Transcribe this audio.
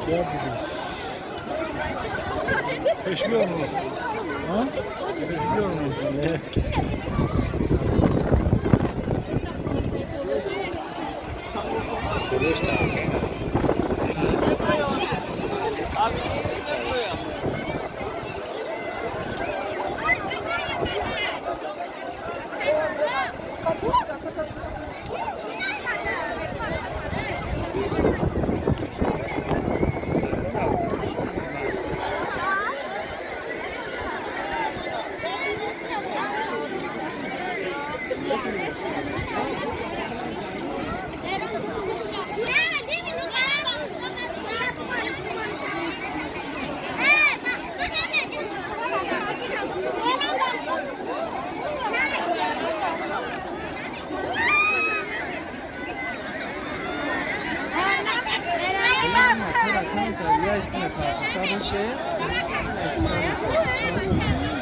Cevap dedim. Peşmiyor mu? Ha? Peşmiyor mu? Ne? Ya ismi kaldı. Tabii şey, ismi.